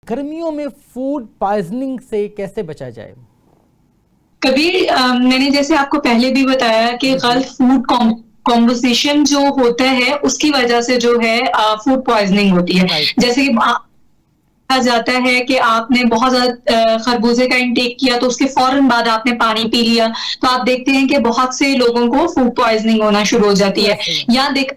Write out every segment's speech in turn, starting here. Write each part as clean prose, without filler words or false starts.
गर्मियों में food poisoning से कैसे बचा जाए? कबीर, मैंने जैसे आपको पहले भी बताया कि गलत फूड कॉम्पोजिशन जो होता है उसकी वजह से जो है फूड पॉइजनिंग होती है। राइट। जैसे कि कहा जाता है कि आपने बहुत ज्यादा खरबूजे का इंटेक किया तो उसके फौरन बाद आपने पानी पी लिया, तो आप देखते हैं कि बहुत से लोगों को फूड पॉइजनिंग होना शुरू हो जाती है। या देखा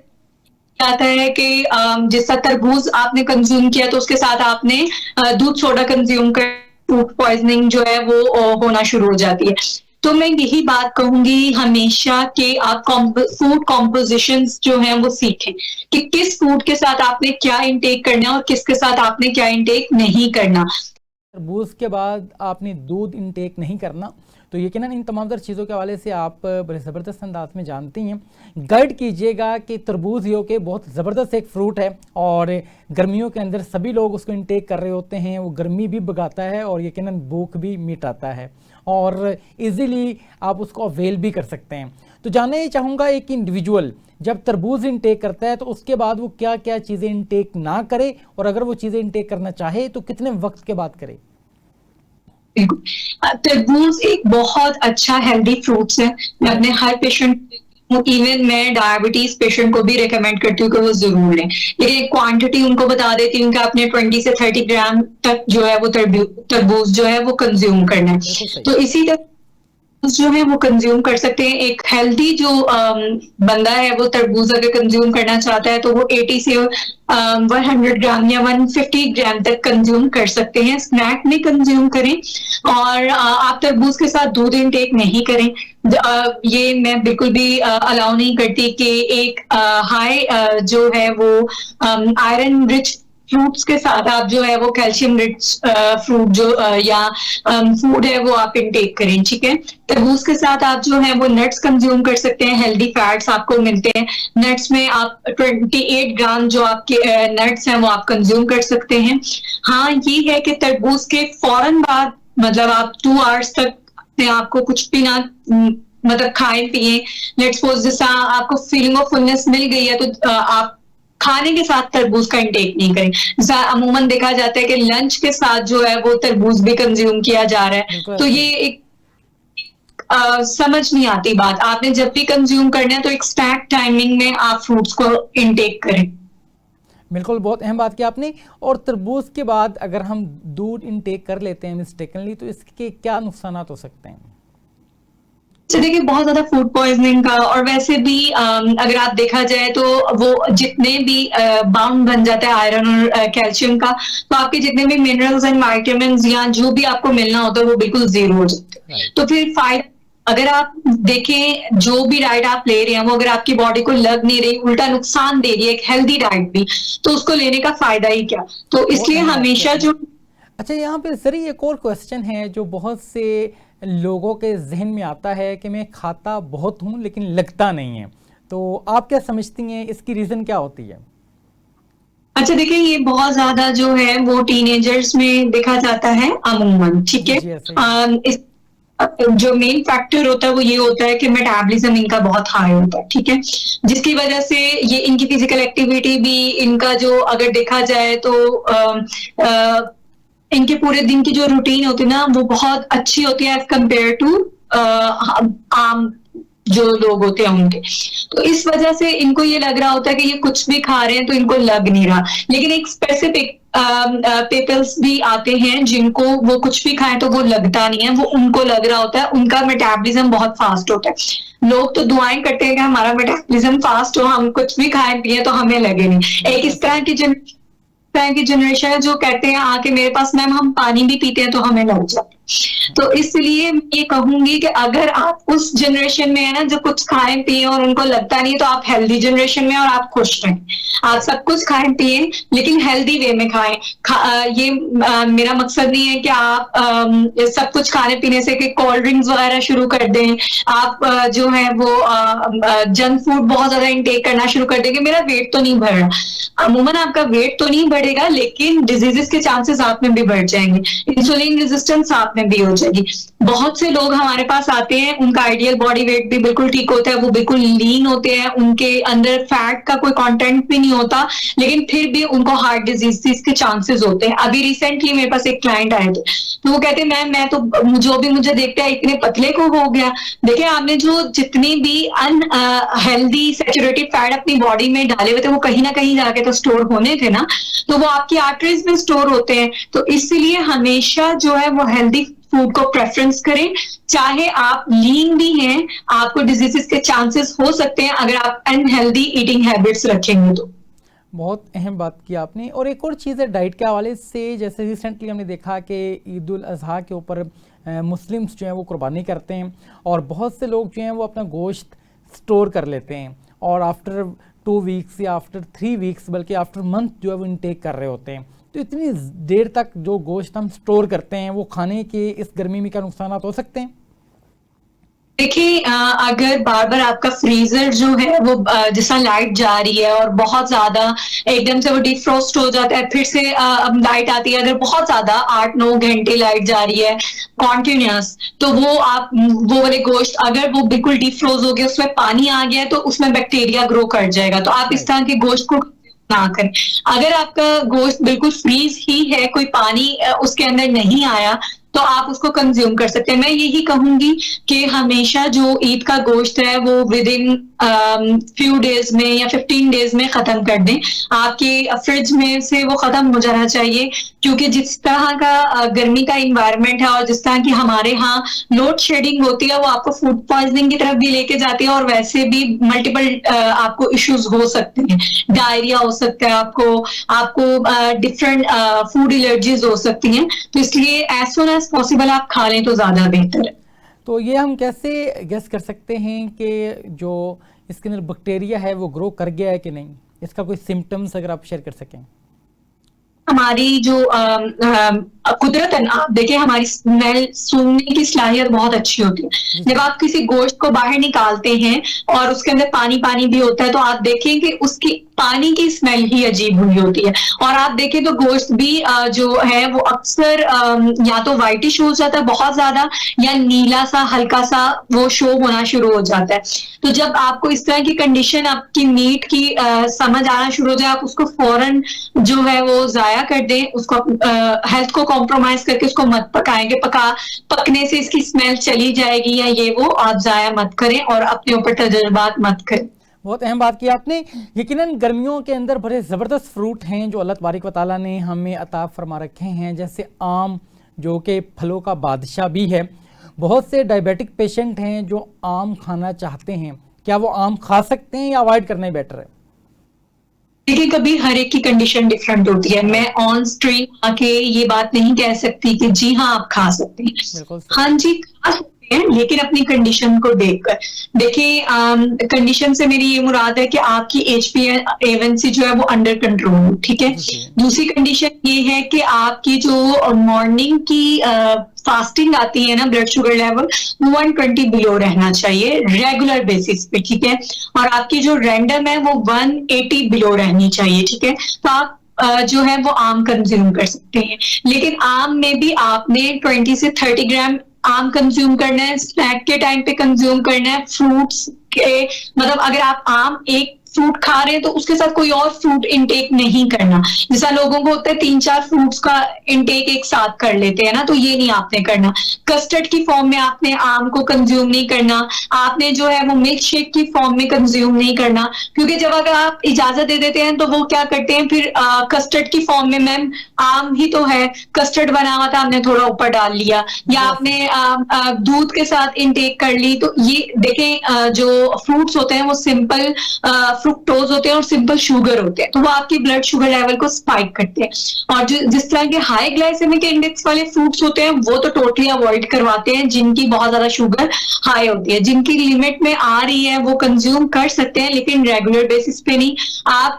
जाता है कि जिस तरह तरबूज आपने कंज्यूम किया तो उसके साथ आपने दूध सोडा कंज्यूम कर फूड पॉइजनिंग जो है वो होना शुरू हो जाती है। तो मैं यही बात कहूंगी हमेशा कि आप फूड कॉम्पोजिशंस जो हैं वो सीखें कि किस फूड के साथ आपने क्या इंटेक करना है और किसके साथ आपने क्या इंटेक नहीं करना। तरबूज के बाद आपने दूध इनटेक नहीं करना, तो यकीनन इन तमाम तर चीज़ों के हवाले से आप बड़े ज़बरदस्त अंदाज में जानती हैं। गाइड कीजिएगा कि तरबूज यो के बहुत ज़बरदस्त एक फ्रूट है और गर्मियों के अंदर सभी लोग उसको इनटेक कर रहे होते हैं। वो गर्मी भी भगाता है और यकीनन भूख भी मिटाता है और इजीली आप उसको अवेल भी कर सकते हैं। तो जानना ही चाहूँगा, एक इंडिविजुअल जब तरबूज इनटेक करता है तो उसके बाद वो क्या क्या चीज़ें इनटेक ना करे, और अगर वो चीज़ें इनटेक करना चाहे तो कितने वक्त के बाद करे? तरबूज एक बहुत अच्छा हेल्दी फ्रूट्स है। मैं अपने हर पेशेंट, इवन मैं डायबिटीज पेशेंट को भी रिकमेंड करती हूँ कि वो जरूर लें, लेकिन एक क्वांटिटी उनको बता देती हूँ कि आपने 20 से 30 ग्राम तक जो है वो तरबूज जो है वो कंज्यूम करना है। तो इसी तरह जो है वो कंज्यूम कर सकते हैं। एक हेल्दी जो बंदा है वो तरबूज अगर कंज्यूम करना चाहता है तो वो 80 से 100 ग्राम या 150 ग्राम तक कंज्यूम कर सकते हैं। स्नैक में कंज्यूम करें और आप तरबूज के साथ दूध इनटेक नहीं करें। ये मैं बिल्कुल भी अलाउ नहीं करती कि एक हाई जो है वो आयरन रिच फ्रूट्स के साथ आप जो है वो कैल्शियम रिच फ्रूट जो या फूड है वो आप इनटेक करें। ठीक है, तरबूज के साथ आप जो है वो नट्स कंज्यूम कर सकते हैं। हेल्दी फैट्स आपको मिलते हैं नट्स में। आप 28 ग्राम जो आपके नट्स हैं वो आप कंज्यूम कर सकते हैं। हाँ, ये है कि तरबूज के फौरन बाद मतलब आप 2 आवर्स तक अपने आप को कुछ भी ना मतलब खाएं पिए। लेट्स सपोज जैसा आपको फीलिंग ऑफ फुलनेस मिल गई है तो आप खाने के साथ तरबूज का इंटेक नहीं करें। अमूमन देखा जाता है कि लंच के साथ जो है वो तरबूज भी कंज्यूम किया जा रहा है, तो ये एक समझ नहीं आती बात। आपने जब भी कंज्यूम करना है तो एक स्टैक टाइमिंग में आप फ्रूट्स को इंटेक करें। बिल्कुल, बहुत अहम बात की आपने। और तरबूज के बाद अगर हम दूध इनटेक कर लेते हैं मिस्टेकनली तो इसके क्या नुकसान हो सकते हैं? तो देखिए, बहुत ज्यादा फूड पॉइजनिंग का और वैसे भी अगर आप देखा जाए तो वो जितने भी बाउंड बन जाता है आयरन और कैल्शियम का, तो आपके जितने भी मिनरल्स एंड वाइटामिन या जो भी आपको मिलना होता है वो बिल्कुल जीरो हो जाते हैं। तो फिर फायदा, अगर आप देखें जो भी डाइट आप ले रहे हैं वो अगर आपकी बॉडी को लग नहीं रही, उल्टा नुकसान दे रही है एक हेल्दी डाइट भी, तो उसको लेने का फायदा ही क्या। तो इसलिए हमेशा जो अच्छा, यहाँ पे सर एक और क्वेश्चन है जो बहुत से लोगों के जहन में आता है कि मैं खाता बहुत हूँ लेकिन लगता नहीं है, तो आप क्या समझती हैं इसकी रीज़न क्या होती है? अच्छा देखिए, ये बहुत ज्यादा जो है वो टीनेजर्स में देखा जाता है अमूमन। ठीक है, इस जो मेन फैक्टर होता है वो ये होता है कि मेटाबॉलिज्म इनका बहुत हाई होता है। ठीक है, जिसकी वजह से ये इनकी फिजिकल एक्टिविटी भी इनका जो अगर देखा जाए तो इनके पूरे दिन की जो रूटीन होती है ना वो बहुत अच्छी होती है एज कम्पेयर टू आम जो लोग होते हैं उनके। तो इस वजह से इनको ये लग रहा होता है कि ये कुछ भी खा रहे हैं तो इनको लग नहीं रहा। लेकिन एक स्पेसिफिक पीपल्स भी आते हैं जिनको वो कुछ भी खाएं तो वो लगता नहीं है, वो उनको लग रहा होता है। उनका मेटाबॉलिज्म बहुत फास्ट होता है। लोग तो दुआएं करते हैं कि हमारा मेटाबॉलिज्म फास्ट हो, हम कुछ भी खाएं पिए तो हमें लगे नहीं। एक इस तरह की जनरेशन है जो कहते हैं आके मेरे पास मैम हम पानी भी पीते हैं तो हमें लग जाता है। तो इसलिए ये कहूंगी कि अगर आप उस जनरेशन में है ना जो कुछ खाएं पिए और उनको लगता नहीं, तो आप हेल्दी जनरेशन में और आप खुश रहें। आप सब कुछ खाएं पिए लेकिन हेल्दी वे में खाएं। ये मेरा मकसद नहीं है कि आप सब कुछ खाने पीने से कि कोल्ड ड्रिंक्स वगैरह शुरू कर दें, आप जो है वो जंक फूड बहुत ज्यादा इंटेक करना शुरू कर देंगे। मेरा वेट तो नहीं बढ़ रहा। अमूमन आपका वेट तो नहीं बढ़ेगा लेकिन डिजीजेस के चांसेस आप में भी बढ़ जाएंगे। इंसुलिन रेजिस्टेंस आप में भी हो जाएगी। बहुत से लोग हमारे पास आते हैं, उनका आइडियल बॉडी वेट भी बिल्कुल ठीक होता है, वो बिल्कुल लीन होते हैं, उनके अंदर फैट का कोई कंटेंट भी नहीं होता, लेकिन फिर भी उनको हार्ट डिजीज के चांसेस होते हैं। अभी रिसेंटली मेरे पास एक क्लाइंट आए थे, तो वो कहते हैं मैं तो जो भी मुझे देखते हैं इतने पतले को हो गया। देखिए, आपने जो जितनी भी अनहेल्दी सैचुरेटेड फैट अपनी बॉडी में डाले हुए थे वो कहीं ना कहीं जाके तो स्टोर होने थे ना, तो वो आपकी आर्टरीज में स्टोर होते हैं। तो इसलिए हमेशा जो है वो हेल्दी फूड को प्रेफरेंस करें। चाहे आप लीन भी हैं, आपको डिजीजेस के चांसेस हो सकते हैं अगर आप अनहेल्दी ईटिंग हैबिट्स रखेंगे तो। बहुत अहम बात की आपने। और एक और चीज़ है डाइट के हवाले से, जैसे रिसेंटली हमने देखा कि ईद उल अज़हा के ऊपर मुस्लिम्स जो हैं वो कुर्बानी करते हैं, और बहुत से लोग जो हैं वो अपना गोश्त स्टोर कर लेते हैं, और आफ्टर 2 वीक्स या आफ्टर 3 वीक्स बल्कि आफ्टर मंथ जो है वो इनटेक कर रहे होते हैं। तो इतनी देर तक जो गोश्त हम स्टोर करते हैं वो खाने के इस गर्मी में क्या नुकसान हो सकते हैं? देखिए, अगर बार बार आपका फ्रीजर जो है वो जिस तरह लाइट जा रही है और बहुत ज्यादा एकदम से वो डिफ्रोस्ट हो जाता है, फिर से अब लाइट आती है, अगर बहुत ज्यादा 8-9 घंटे लाइट जा रही है कॉन्टिन्यूस, तो वो वाले गोश्त अगर वो बिल्कुल डिफ्रोज हो गया, उसमें पानी आ गया है, तो उसमें बैक्टीरिया ग्रो कर जाएगा। तो आप इस तरह के गोश्त को ना करें। अगर आपका गोश्त बिल्कुल फ्रीज ही है, कोई पानी उसके अंदर नहीं आया, तो आप उसको कंज्यूम कर सकते हैं। मैं यही कहूंगी कि हमेशा जो ईद का गोश्त है वो विद इन फ्यू डेज में या 15 डेज में खत्म कर दें। आपके फ्रिज में से वो खत्म हो जाना चाहिए, क्योंकि जिस तरह का गर्मी का इन्वायरमेंट है और जिस तरह की हमारे यहाँ लोड शेडिंग होती है, वो आपको फूड पॉइजनिंग की तरफ भी लेके जाती है, और वैसे भी मल्टीपल आपको इश्यूज हो सकते हैं। डायरिया हो सकता है, आपको डिफरेंट फूड एलर्जीज हो सकती हैं। तो इसलिए एज सुन एज पॉसिबल आप खा लें तो ज्यादा बेहतर है। तो ये हम कैसे गेस कर सकते हैं कि जो इसके अंदर बैक्टीरिया है वो ग्रो कर गया है कि नहीं? इसका कोई सिम्टम्स अगर आप शेयर कर सकें। हमारी जो कुदरत है ना, देखिए हमारी स्मेल सूंघने की सलाहियत बहुत अच्छी होती है। जब आप किसी गोश्त को बाहर निकालते हैं और उसके अंदर पानी पानी भी होता है, तो आप देखें कि उसकी पानी की स्मेल ही अजीब हुई होती है। और आप देखें तो गोश्त भी जो है वो अक्सर या तो व्हाइटिश हो जाता है बहुत ज्यादा, या नीला सा हल्का सा वो शो होना शुरू हो जाता है। तो जब आपको इस तरह की कंडीशन आपकी मीट की समझ आना शुरू हो जाए, आप उसको फौरन जो है वो जाया कर दें, उसको हेल्थ को कॉम्प्रोमाइज करके उसको मत पकाएंगे। पकने से इसकी स्मेल चली जाएगी या ये वो, आप जाया मत करें और अपने ऊपर तजुर्बात मत करें। बहुत अहम बात की आपने। यकीनन गर्मियों के अंदर बड़े ज़बरदस्त फ्रूट हैं जो अल्लाह तबारक व तआला ने हमें अता फरमा रखे हैं, जैसे आम जो कि फलों का बादशाह भी है। बहुत से डायबिटिक पेशेंट हैं जो आम खाना चाहते हैं, क्या वो आम खा सकते हैं या अवॉइड करना ही बेटर है? देखिए, कभी हर एक की कंडीशन डिफरेंट होती है। मैं ऑन स्ट्रीम आके ये बात नहीं कह सकती कि जी हाँ आप खा सकते हैं। हाँ जी, खा सकते हैं, लेकिन अपनी कंडीशन को देखकर। देखिए, कंडीशन से मेरी ये मुराद है कि आपकी HbA1c जो है वो अंडर कंट्रोल हो, ठीक है। दूसरी कंडीशन ये है कि आपकी जो मॉर्निंग की फास्टिंग आती है ना, ब्लड शुगर लेवल 120 बिलो रहना चाहिए रेगुलर बेसिस पे, ठीक है। और आपकी जो रैंडम है वो 180 बिलो रहनी चाहिए, ठीक है। तो आप जो है वो आम कंज्यूम कर सकते हैं, लेकिन आम में भी आपने 20 से 30 ग्राम आम कंज्यूम करना है, स्नैक के टाइम पे कंज्यूम करना है। फ्रूट्स के मतलब अगर आप आम एक फ्रूट खा रहे हैं तो उसके साथ कोई और फ्रूट इनटेक नहीं करना। जैसा लोगों को होता है 3-4 फ्रूट्स का इनटेक एक साथ कर लेते हैं ना, तो ये नहीं आपने करना। कस्टर्ड की फॉर्म में आपने आम को कंज्यूम नहीं करना, आपने जो है वो मिल्क शेक की फॉर्म में कंज्यूम नहीं करना, क्योंकि जब अगर आप इजाजत दे देते हैं तो वो क्या करते हैं फिर कस्टर्ड की फॉर्म में, मैम आम ही तो है, कस्टर्ड बना हुआ था आपने थोड़ा ऊपर डाल लिया, या आपने दूध के साथ इनटेक कर ली। तो ये देखें, जो फ्रूट्स होते हैं वो सिंपल फ्रुक्टोज होते हैं और सिंपल शुगर होते हैं, तो वो आपकी ब्लड शुगर लेवल को स्पाइक करते हैं। और जिस तरह के हाई ग्लाइसेमिक इंडेक्स वाले फ्रूट्स होते हैं वो तो टोटली अवॉइड करवाते हैं, जिनकी बहुत ज्यादा शुगर हाई होती है। जिनकी लिमिट में आ रही है वो कंज्यूम कर सकते हैं, लेकिन रेगुलर बेसिस पे नहीं। आप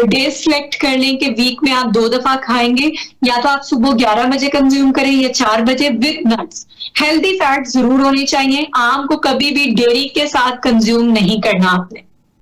डे सिलेक्ट कर लें कि वीक में आप 2 दफा खाएंगे, या तो आप सुबह 11 बजे कंज्यूम करें या 4 बजे विद नट्स। हेल्दी फैट जरूर होनी चाहिए। आम को कभी भी डेयरी के साथ कंज्यूम नहीं करना आपने।